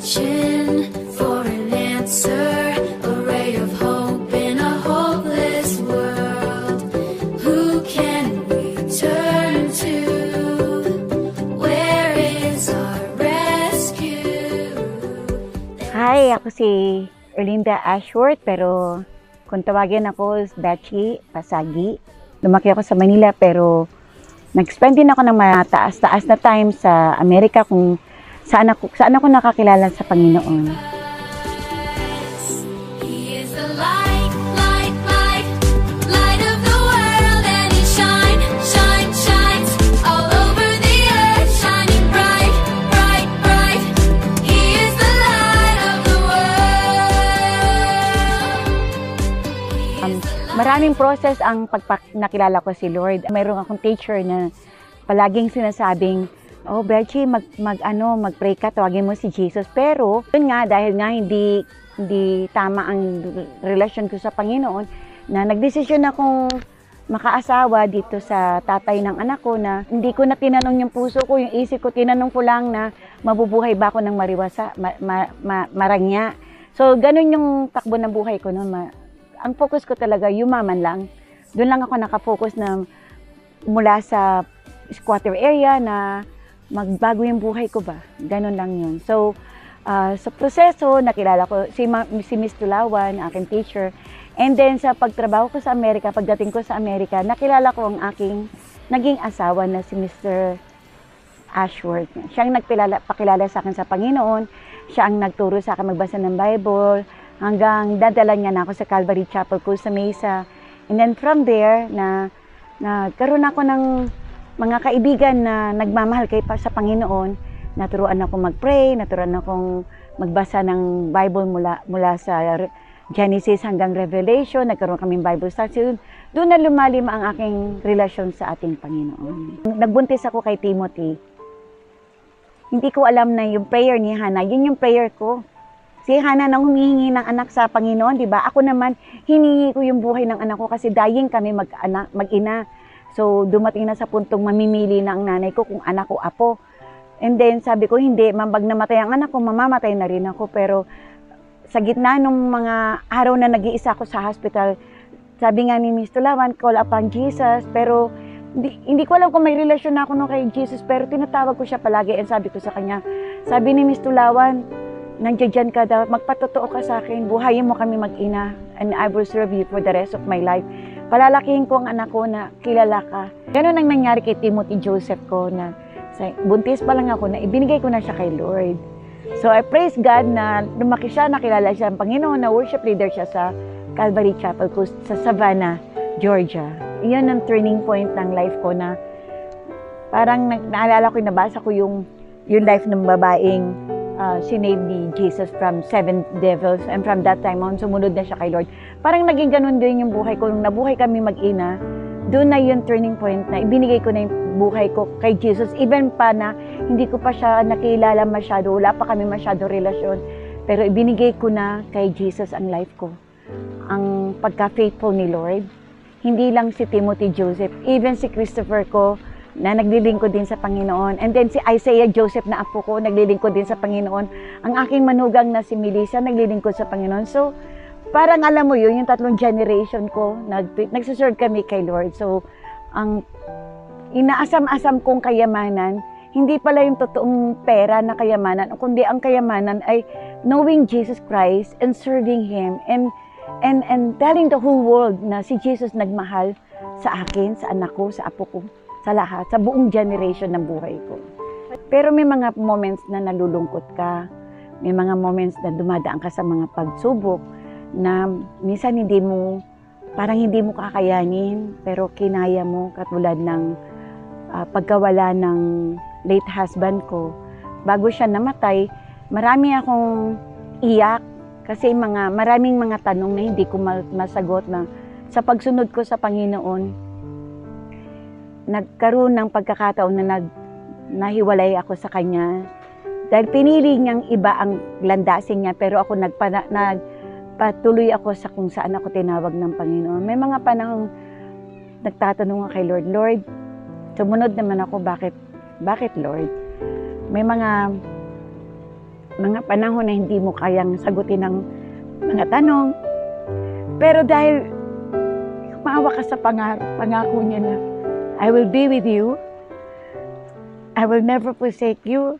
searching for an answer, a ray of hope in a hopeless world. Who can we turn to? Where is our rescue? Hi, ako si Erlinda Ashworth, pero kung tawagin ako Betchy Pasagi. Lumaki ako sa Manila, pero nag-spend din ako ng mataas-taas na time sa Amerika kung saan ako nakakilala sa Panginoon. He is the light, light, light, light of the world, and He shines all over the earth, shining bright, bright, bright. He is the light of the world. Maraming process ang nakilala ko si Lord. Mayroon akong teacher na palaging sinasabing, "Oh, Betchy, mag-pray ka, tawagin mo si Jesus." Pero, yun nga, dahil nga hindi tama ang relasyon ko sa Panginoon, na nagdesisyon akong makaasawa dito sa tatay ng anak ko, na hindi ko na tinanong yung puso ko, yung isip ko, tinanong ko lang na mabubuhay ba ako ng marangya. So, ganun yung takbo ng buhay ko noon. Ang focus ko talaga, yumaman lang. Doon lang ako nakafocus na mula sa squatter area na magbago yung buhay ko ba. Ganon lang yun. So, sa proseso, nakilala ko si Miss Tulawan, aking teacher. And then, sa pagtrabaho ko sa Amerika, pagdating ko sa Amerika, nakilala ko ang aking naging asawa na si Mr. Ashworth. Siya ang pakilala sa akin sa Panginoon. Siya ang nagturo sa akin magbasa ng Bible. Hanggang dadala niya na ako sa Calvary Chapel Costa Mesa. And then from there, nagkaroon ako ng mga kaibigan na nagmamahal sa Panginoon. Naturuan ako mag-pray, naturuan akong magbasa ng Bible mula sa Genesis hanggang Revelation. Nagkaroon kaming Bible study. Doon na lumalim ang aking relasyon sa ating Panginoon. Nagbuntis ako kay Timothy. Hindi ko alam na yung prayer ni Hannah, yun yung prayer ko. Si Hannah nang humihingi ng anak sa Panginoon, di ba? Ako naman, hiningi ko yung buhay ng anak ko kasi dying kami mag-ina. So, dumating na sa puntong mamimili na ang nanay ko kung anak o apo. And then, sabi ko, hindi, pag namatay ang anak ko, mamamatay na rin ako. Pero, sa gitna ng mga araw na nag-iisa ako sa hospital, sabi nga ni Miss Tulawan, call upon Jesus. Pero, hindi ko alam kung may relasyon na ako kay Jesus, pero tinatawag ko siya palagi. And sabi ko sa kanya, sabi ni Miss Tulawan, nandiyan ka daw, magpatotoo ka sa akin, buhayin mo kami mag-ina, and I will serve you for the rest of my life. Palalakihin ko ang anak ko na kilala ka. Ganun ang nangyari kay Timothy Joseph ko, na buntis pa lang ako, na ibinigay ko na siya kay Lord. So I praise God na lumaki siya, nakilala siya ang Panginoon, na worship leader siya sa Calvary Chapel sa Savannah, Georgia. Iyon ang turning point ng life ko, na parang naalala ko, nabasa ko yung life ng babaeng sinave ni Jesus from 7 devils, and from that time on, sumunod na siya kay Lord. Parang naging ganun din yung buhay ko. Nung nabuhay kami mag-ina, doon na yung turning point na ibinigay ko na yung buhay ko kay Jesus. Even pa na hindi ko pa siya nakilala masyado, wala pa kami masyado relasyon, pero ibinigay ko na kay Jesus ang life ko. Ang pagka-faithful ni Lord. Hindi lang si Timothy Joseph, even si Christopher ko, na naglilingkod din sa Panginoon. And then si Isaiah Joseph na apo ko, naglilingkod din sa Panginoon. Ang aking manugang na si Melissa, naglilingkod sa Panginoon. So, parang alam mo yun, yung tatlong generation ko, nagsaserve kami kay Lord. So, ang inaasam-asam kong kayamanan, hindi pala yung totoong pera na kayamanan, kundi ang kayamanan ay knowing Jesus Christ and serving Him and telling the whole world na si Jesus nagmahal sa akin, sa anak ko, sa apo ko, sa lahat, sa buong generation ng buhay ko. Pero may mga moments na nalulungkot ka, may mga moments na dumadaan ka sa mga pagsubok na minsan parang hindi mo kakayanin, pero kinaya mo, katulad ng pagkawala ng late husband ko. Bago siya namatay, marami akong iyak kasi maraming mga tanong na hindi ko masagot, na sa pagsunod ko sa Panginoon, nagkaroon ng pagkakataon na nahiwalay ako sa kanya. Dahil pinili niyang iba ang landasin niya, pero ako nagpatuloy ako sa kung saan ako tinawag ng Panginoon. May mga panahong nagtatanong ako kay Lord, Lord, sumunod naman ako, bakit Lord? May mga mga panahon na hindi mo kayang sagutin ng mga tanong. Pero dahil maawa ka sa pangako niya na, I will be with you, I will never forsake you.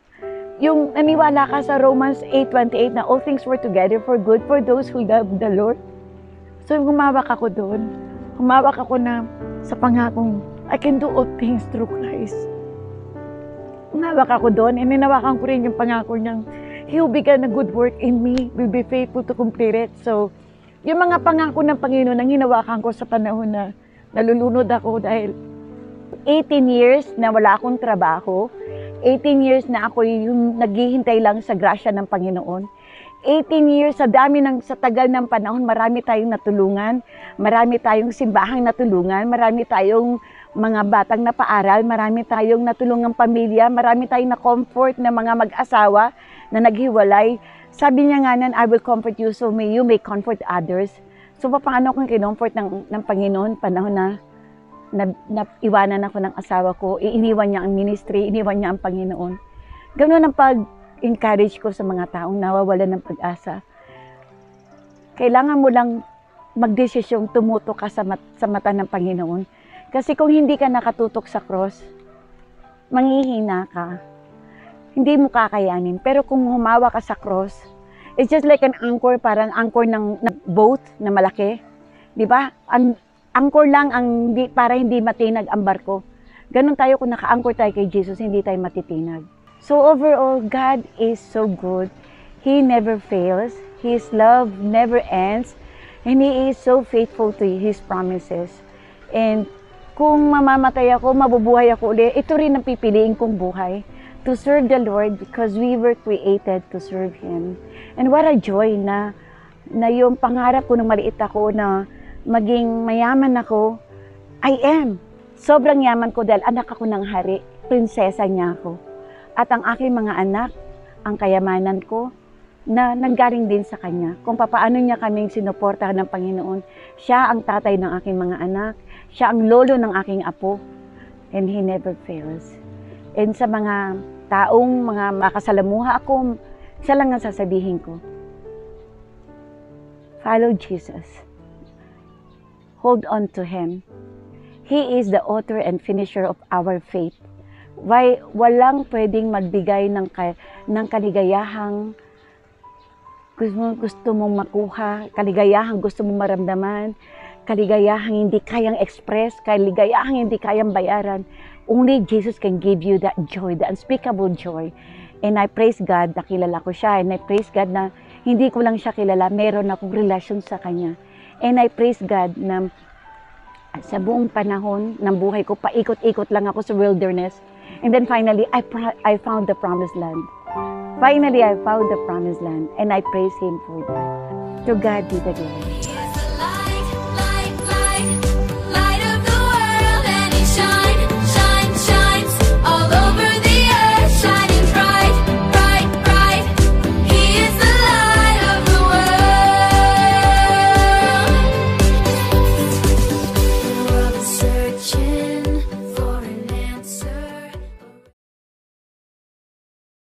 Yung naniwala ka sa Romans 8:28 na all things work together for good for those who love the Lord. So humawak ako doon. Humawak ako na sa pangakong I can do all things through Christ. Humawak ako doon, and ninawakan ko rin yung pangako niyang He who began a good work in me will be faithful to complete it. So, yung mga pangako ng Panginoon ang hinawakan ko sa panahon na nalulunod ako dahil 18 years na wala akong trabaho, 18 years na ako yung naghihintay lang sa grasya ng Panginoon. 18 years, sa tagal ng panahon, marami tayong natulungan, marami tayong simbahang natulungan, marami tayong mga batang napaaral, marami tayong natulungang pamilya, marami tayong na-comfort na mga mag-asawa na naghiwalay. Sabi niya nga nan, I will comfort you, so may you may comfort others. So paano kung kinomfort ng Panginoon, panahon na iwanan ako ng asawa ko, iniwan niya ang ministry, iniwan niya ang Panginoon. Ganoon ang pag-encourage ko sa mga taong nawawalan ng pag-asa. Kailangan mo lang magdesisyong tumutok ka sa mata ng Panginoon. Kasi kung hindi ka nakatutok sa cross, manghihina ka. Hindi mo kakayanin. Pero kung humawa ka sa cross, it's just like an anchor, parang anchor ng boat na malaki. Di ba? Angkor lang para hindi matinag ang barko. Ganon tayo kung naka-anchor tayo kay Jesus, hindi tayo matitinag. So overall, God is so good. He never fails. His love never ends. And He is so faithful to His promises. And kung mamamatay ako, mabubuhay ako ulit, ito rin ang pipiliin kong buhay. To serve the Lord because we were created to serve Him. And what a joy na yung pangarap ko nung maliit ako na maging mayaman ako, I am. Sobrang yaman ko dahil anak ako ng hari, prinsesa niya ako. At ang aking mga anak, ang kayamanan ko, na nanggaling din sa Kanya. Kung paano niya kaming sinuportahan ng Panginoon. Siya ang tatay ng aking mga anak, siya ang lolo ng aking apo, and He never fails. And sa mga taong mga makasalamuha ako, isa lang ang sasabihin ko, follow Jesus. Hold on to Him. He is the author and finisher of our faith. Walang pwedeng magbigay ng kaligayahang gusto mong makuha, kaligayahang gusto mong maramdaman, kaligayahang hindi kayang express, kaligayahang hindi kayang bayaran. Only Jesus can give you that joy, the unspeakable joy. And I praise God na kilala ko siya. And I praise God na hindi ko lang siya kilala, meron akong relasyon sa Kanya. And I praise God na sa buong panahon ng buhay ko, paikot-ikot lang ako sa wilderness. And then finally, I found the promised land. Finally, I found the promised land. And I praise Him for that. To God be the glory.